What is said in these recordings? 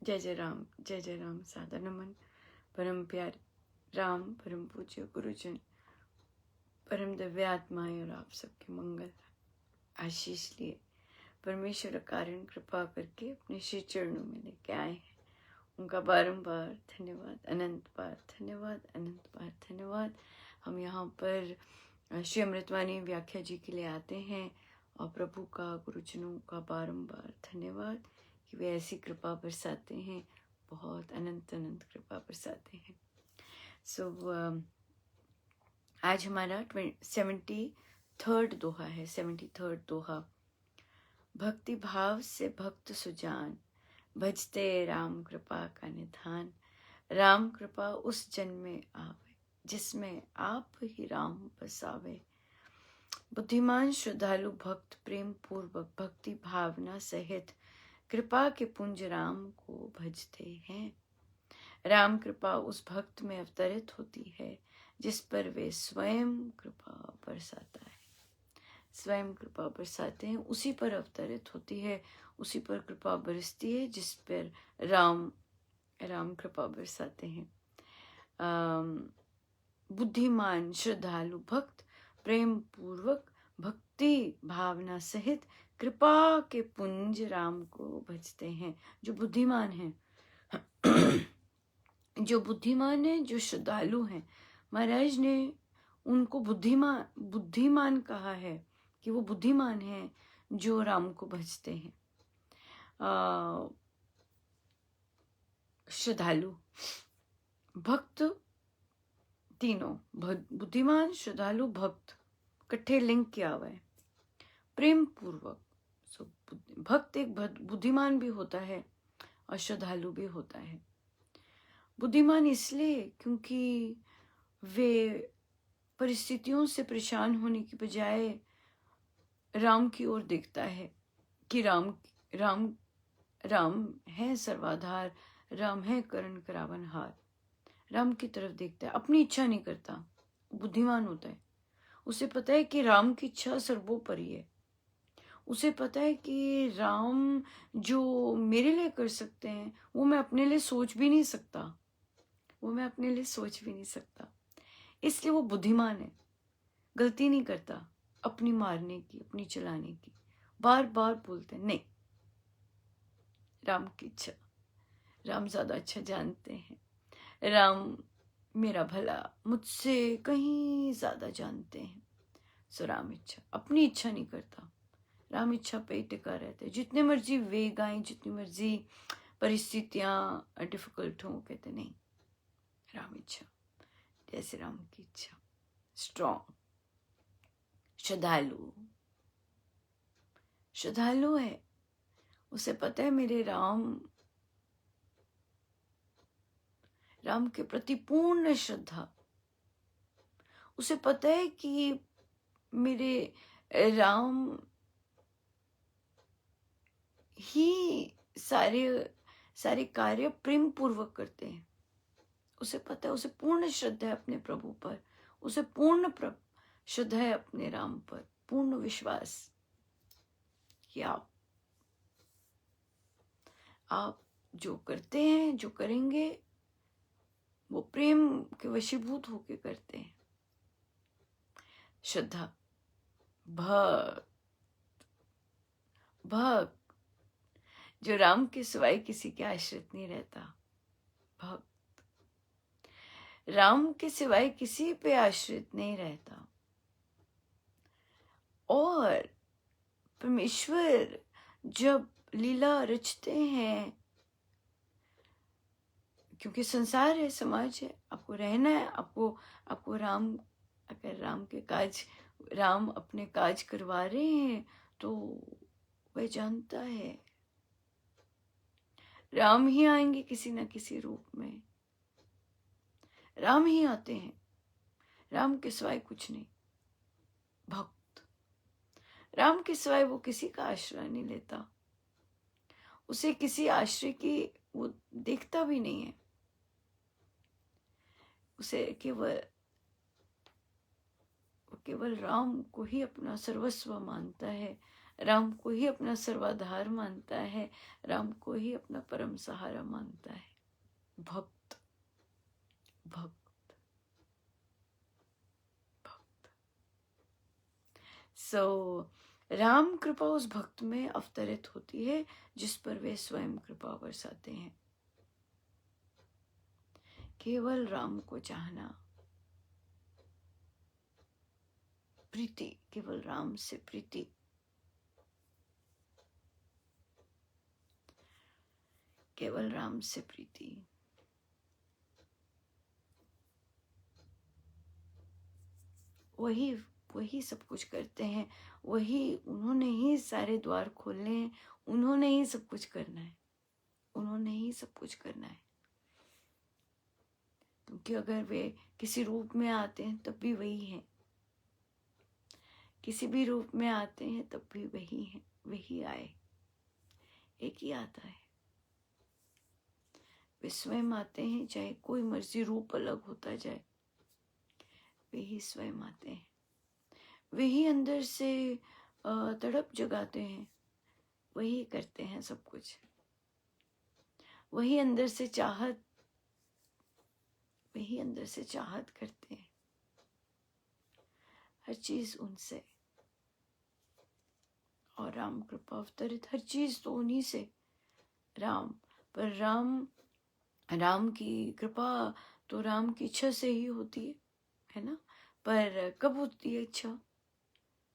जय जय राम। सादर नमन। परम प्यार राम, परम पूज्य गुरुजन, परम दिव्य आत्माएं और आप सबके मंगल आशीष लिए परमेश्वर कारण कृपा करके अपने श्री चरणों में लेके आए हैं। उनका बारंबार धन्यवाद, अनंत बार धन्यवाद, अनंत बार धन्यवाद। हम यहाँ पर श्री अमृतवाणी व्याख्या जी के लिए आते हैं और प्रभु का, गुरुजनों का बारंबार धन्यवाद कि वे ऐसी कृपा बरसाते हैं, बहुत अनंत अनंत कृपा बरसाते हैं। आज हमारा 73rd दोहा है। 73rd दोहा। भक्ति भाव से भक्त सुजान, भजते राम कृपा का निधान। राम कृपा उस जन में आवे, जिसमें आप ही राम बसावे। बुद्धिमान श्रद्धालु भक्त प्रेम पूर्वक भक्ति भावना सहित कृपा के पुंज राम को भजते हैं। राम कृपा उस भक्त में अवतरित होती है जिस पर वे स्वयं कृपा बरसाता है। स्वयं कृपा बरसाते हैं, उसी पर अवतरित होती है, उसी पर कृपा बरसती है जिस पर राम कृपा बरसाते हैं। बुद्धिमान श्रद्धालु भक्त प्रेम पूर्वक भक्ति भावना सहित कृपा के पुंज राम को भजते हैं। जो बुद्धिमान है जो श्रद्धालु हैं, महाराज ने उनको बुद्धिमान कहा है कि वो बुद्धिमान हैं जो राम को भजते हैं। श्रद्धालु भक्त तीनों, बुद्धिमान श्रद्धालु भक्त इकट्ठे लिंक किया हुआ है प्रेम पूर्वक। भक्त एक बुद्धिमान भी होता है और श्रद्धालु भी होता है। बुद्धिमान इसलिए क्योंकि वे परिस्थितियों से परेशान होने की बजाय राम की ओर देखता है कि राम है सर्वाधार, राम है करण करावनहार। राम की तरफ देखता है, अपनी इच्छा नहीं करता। बुद्धिमान होता है, उसे पता है कि राम की इच्छा सर्वोपरि है। उसे पता है कि राम जो मेरे लिए कर सकते हैं वो मैं अपने लिए सोच भी नहीं सकता। इसलिए वो बुद्धिमान है, गलती नहीं करता अपनी मारने की, अपनी चलाने की। बार बार बोलते हैं नहीं, राम की इच्छा, राम ज्यादा अच्छा जानते हैं, राम मेरा भला मुझसे कहीं ज्यादा जानते हैं। सो राम इच्छा, अपनी इच्छा नहीं करता, राम इच्छा पे ही टिका रहता है। जितने मर्जी वेग आए, जितनी मर्जी परिस्थितियां डिफिकल्ट हो, कहते नहीं, राम इच्छा, जैसे राम की इच्छा। स्ट्रॉन्ग श्रद्धालु है, उसे पता है मेरे राम के प्रति पूर्ण श्रद्धा। उसे पता है कि मेरे राम ही सारे कार्य प्रेम पूर्वक करते हैं। उसे पता है, उसे पूर्ण श्रद्धा है अपने प्रभु पर, उसे पूर्ण श्रद्धा है अपने राम पर, पूर्ण विश्वास कि आप जो करते हैं, जो करेंगे, वो प्रेम के वशीभूत होके करते हैं। श्रद्धा भक्त जो राम के सिवाय किसी के आश्रित नहीं रहता। भक्त राम के सिवाय किसी पे आश्रित नहीं रहता। और परमेश्वर जब लीला रचते हैं, क्योंकि संसार है, समाज है, आपको रहना है, आपको अगर राम अपने काज करवा रहे हैं तो वह जानता है राम ही आएंगे किसी ना किसी रूप में। राम ही आते हैं, राम के सिवाय कुछ नहीं। भक्त राम के सिवाय वो किसी का आश्रय नहीं लेता, उसे किसी आश्रय की वो देखता भी नहीं है। उसे केवल राम को ही अपना सर्वस्व मानता है, राम को ही अपना सर्वाधार मानता है, राम को ही अपना परम सहारा मानता है। भक्त भक्त भक्त। राम कृपा उस भक्त में अवतरित होती है जिस पर वे स्वयं कृपा बरसाते हैं। केवल राम को चाहना, प्रीति, केवल राम से प्रीति, केवल राम से प्रीति। वही वही सब कुछ करते हैं, वही, उन्होंने ही सारे द्वार खोलने हैं, उन्होंने ही सब कुछ करना है, उन्होंने ही सब कुछ करना है। क्योंकि अगर वे किसी रूप में आते हैं तब भी वही हैं, किसी भी रूप में आते हैं तब भी वही हैं, वही आए, एक ही आता है। वे स्वयं आते हैं, चाहे कोई मर्जी रूप अलग होता जाए, वे ही स्वयं आते हैं। वे ही अंदर से तड़प जगाते हैं, वही करते हैं सब कुछ। वही अंदर से चाहत, वही अंदर से चाहत करते हैं, हर चीज उनसे। और राम कृपा अवतरित, हर चीज तो उन्हीं से। राम पर राम की कृपा तो राम की इच्छा से ही होती है ना। पर कब होती है इच्छा?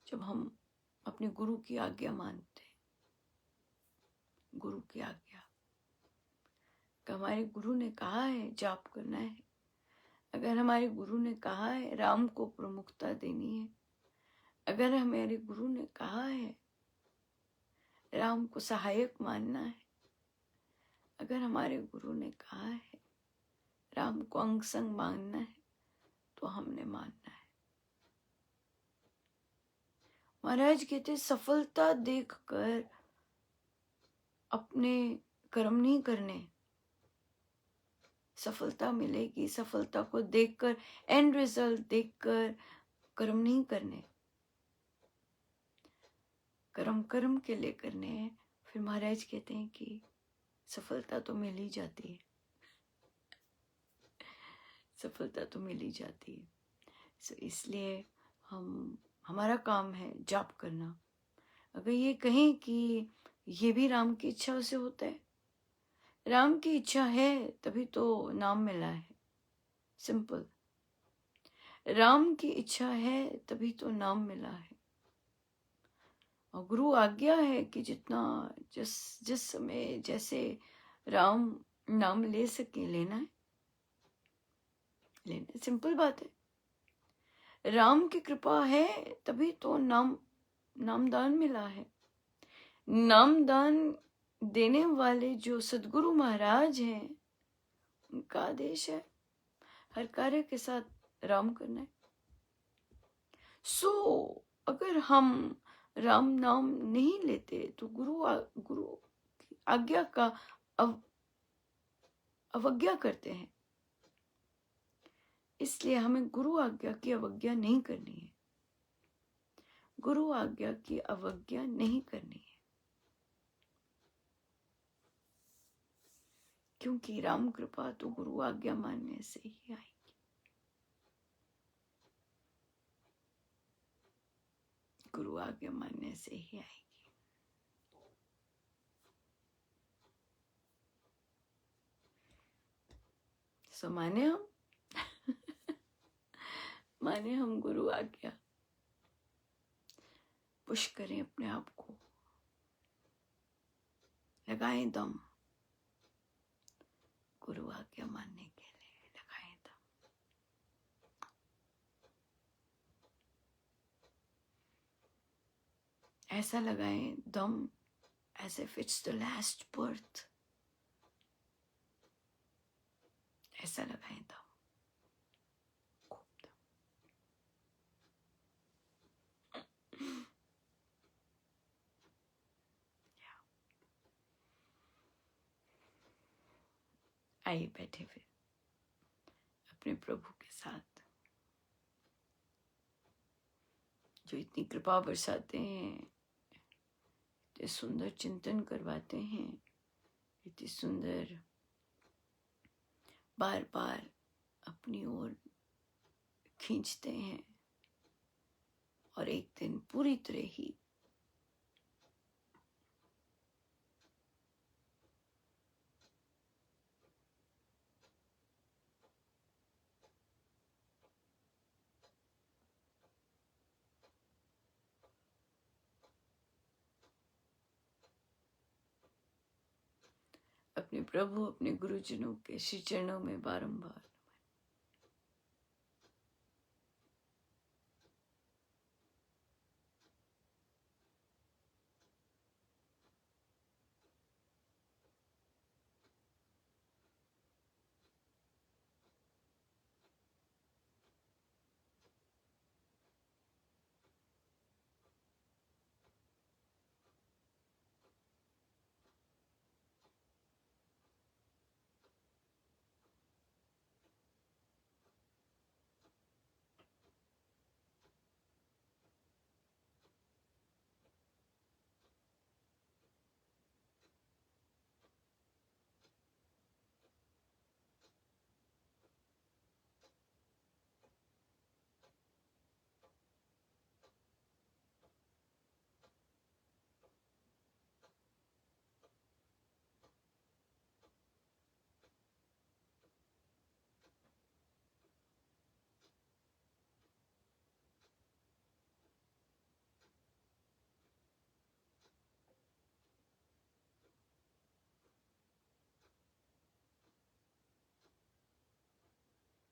जब हम अपने गुरु की आज्ञा मानते हैं। गुरु की आज्ञा, हमारे गुरु ने कहा है जाप करना है, अगर हमारे गुरु ने कहा है राम को प्रमुखता देनी है, अगर हमारे गुरु ने कहा है राम को सहायक मानना है, अगर हमारे गुरु ने कहा है राम को अंग संग मानना है, तो हमने मानना है। महाराज कहते सफलता देखकर अपने कर्म नहीं करने, सफलता मिलेगी, सफलता को देखकर, एंड रिजल्ट देखकर कर्म नहीं करने, कर्म कर्म के लिए करने हैं। फिर महाराज कहते हैं कि सफलता तो मिल ही जाती है, सफलता तो मिल ही जाती है। इसलिए हमारा काम है जाप करना। अगर ये कहें कि ये भी राम की इच्छा से होता है, राम की इच्छा है तभी तो नाम मिला है, सिंपल। राम की इच्छा है तभी तो नाम मिला है। और गुरु आज्ञा है कि जितना जिस समय जैसे राम नाम ले सके लेना है, लेना, सिंपल बात है। राम की कृपा है तभी तो नामदान मिला है। नामदान देने वाले जो सदगुरु महाराज हैं, उनका आदेश है हर कार्य के साथ राम करना है। अगर हम राम नाम नहीं लेते तो गुरु की आज्ञा का अवज्ञा करते हैं। इसलिए हमें गुरु आज्ञा की अवज्ञा नहीं करनी है, गुरु आज्ञा की अवज्ञा नहीं करनी है। क्योंकि राम कृपा तो गुरु आज्ञा मानने से ही आएगी। गुरु आज्ञा मानने से ही आएगी। सो माने हम माने हम गुरु आज्ञा, पुश करें अपने आप को, लगाएं दम, गुरु आज्ञा मानने के लिए लगाएं दम। ऐसा लगाएं दम as if it's the last birth, ऐसा लगाएं दम, खूब दम। आइए बैठे फिर अपने प्रभु के साथ, जो इतनी कृपा बरसाते हैं, इतने सुंदर चिंतन करवाते हैं, इतनी सुंदर बार बार अपनी ओर खींचते हैं, और एक दिन पूरी तरह ही अपने प्रभु, अपने गुरुजनों के श्री चरणों में बारंबार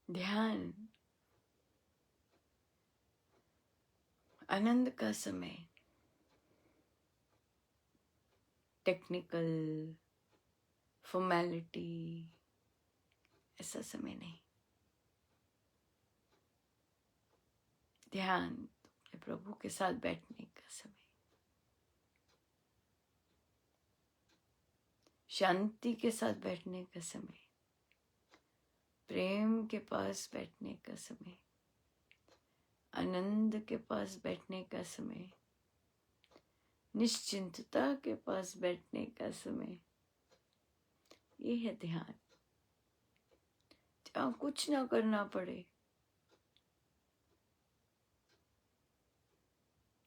ध्यान आनंद का समय, टेक्निकल फॉर्मेलिटी ऐसा समय नहीं। ध्यान अपने प्रभु के साथ बैठने का समय, शांति के साथ बैठने का समय, प्रेम के पास बैठने का समय, आनंद के पास बैठने का समय, निश्चिंतता के पास बैठने का समय। ये है ध्यान, जहाँ कुछ ना करना पड़े,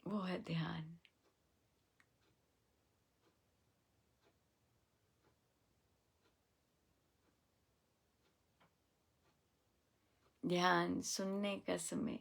वो है ध्यान। ध्यान सुनने का समय,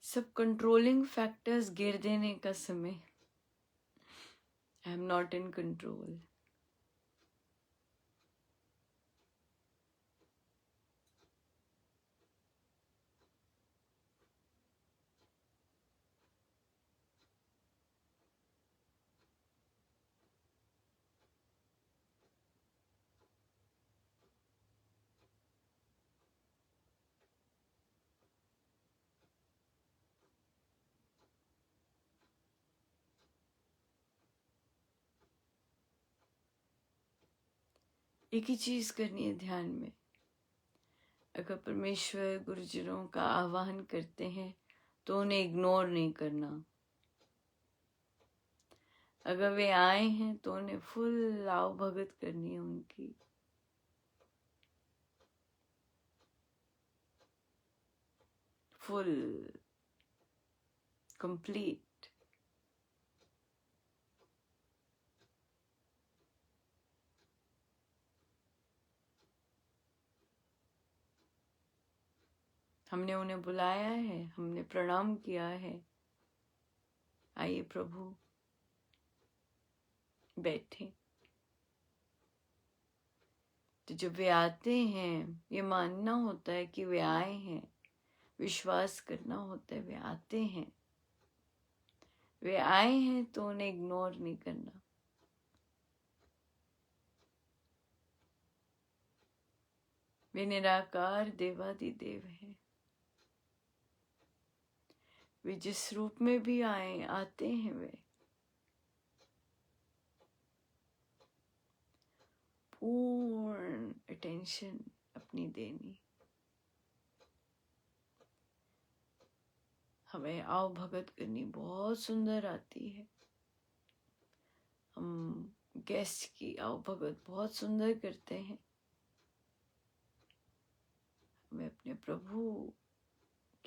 सब कंट्रोलिंग फैक्टर्स गिर देने का समय। I am not in control. एक ही चीज करनी है ध्यान में। अगर परमेश्वर गुरुजनों का आह्वान करते हैं तो उन्हें इग्नोर नहीं करना। अगर वे आए हैं तो उन्हें फुल आओ भगत करनी है उनकी। Full complete. हमने उन्हें बुलाया है, हमने प्रणाम किया है, आइए प्रभु बैठे। तो जब वे आते हैं, ये मानना होता है कि वे आए हैं, विश्वास करना होता है वे आते हैं। वे आए हैं तो उन्हें इग्नोर नहीं करना। वे निराकार देवादिदेव हैं। वे जिस रूप में भी आते हैं, वे पूर्ण अटेंशन अपनी देनी। हमें आओ भगत करनी बहुत सुंदर आती है। हम गेस्ट की आओ भगत बहुत सुंदर करते हैं। हमें अपने प्रभु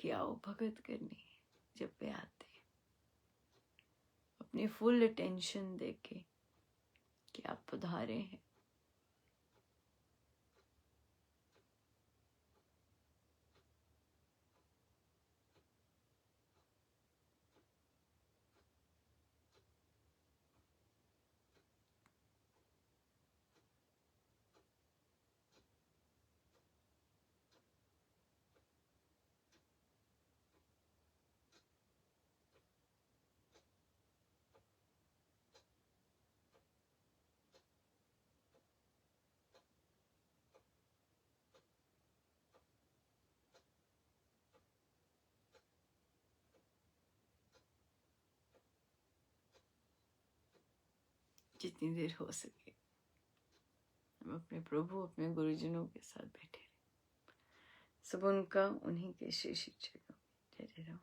की आओ भगत करनी है। जब वे आते हैं अपनी फुल अटेंशन देके कि आप पधारे हैं। जितनी देर हो सके हम अपने प्रभु, अपने गुरुजनों के साथ बैठे रहे। सब उनका, उन्हीं के श्री शिक्षकों। जय जय राम।